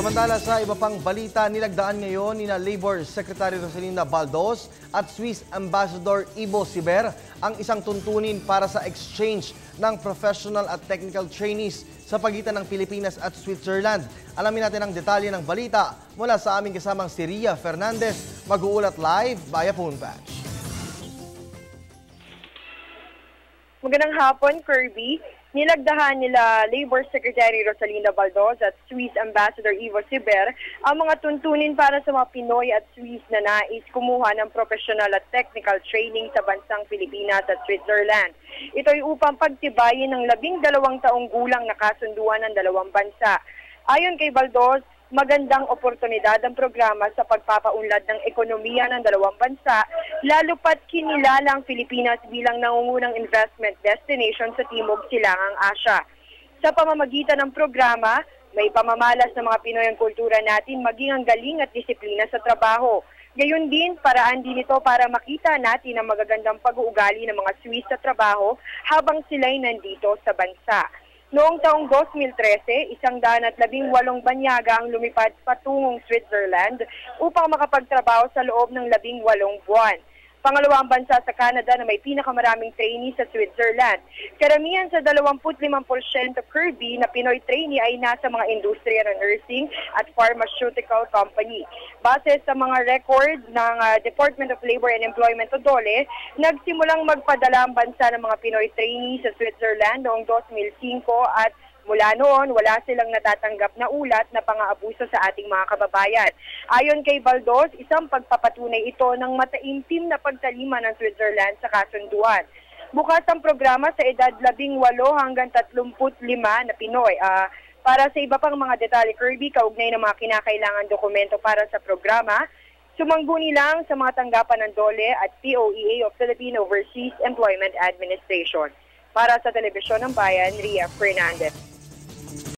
Samantala sa iba pang balita, nilagdaan ngayon ni Labor Secretary Rosalinda Baldos at Swiss Ambassador Ivo Siber ang isang tuntunin para sa exchange ng professional at technical trainees sa pagitan ng Pilipinas at Switzerland. Alamin natin ang detalye ng balita mula sa aming kasamang si Ria Fernandez, mag-uulat live via phone patch. Magandang hapon, Kirby. Nilagdahan nila Labor Secretary Rosalinda Baldos at Swiss Ambassador Ivo Siber ang mga tuntunin para sa mga Pinoy at Swiss na nais kumuha ng professional at technical training sa bansang Pilipinas at Switzerland. Ito ay upang pagtibayin ng 12 taong gulang na kasunduan ng dalawang bansa. Ayon kay Baldos, magandang oportunidad ang programa sa pagpapaunlad ng ekonomiya ng dalawang bansa, lalo pat kinilala ang Pilipinas bilang nangungunang investment destination sa Timog Silangang Asya. Sa pamamagitan ng programa, may pamamalas ng mga Pinoy ang kultura natin maging ang galing at disiplina sa trabaho. Gayon din, paraan din ito para makita natin ang magagandang pag-uugali ng mga Swiss sa trabaho habang sila'y nandito sa bansa. Noong taong 2013, 118 banyaga ang lumipad patungong Switzerland upang makapagtrabaho sa loob ng 18 buwan. Pangalawang bansa sa Canada na may pinakamaraming trainee sa Switzerland. Karamihan sa 25% Kirby na Pinoy trainee ay nasa mga industriya ng nursing at pharmaceutical company. Base sa mga record ng Department of Labor and Employment o DOLE, nagsimulang magpadala ang bansa ng mga Pinoy trainee sa Switzerland noong 2005 at mula noon, wala silang natatanggap na ulat na pang-aabuso sa ating mga kababayan. Ayon kay Baldos, isang pagpapatunay ito ng mataimtim na pagtalima ng Switzerland sa kasunduan. Bukas ang programa sa edad 18 hanggang 35 na Pinoy. Para sa iba pang mga detalye, Kirby, kaugnay ng mga kinakailangan dokumento para sa programa, sumangguni lang sa mga tanggapan ng DOLE at POEA o Philippine Overseas Employment Administration. Para sa Telebisyon ng Bayan, Ria Fernandez.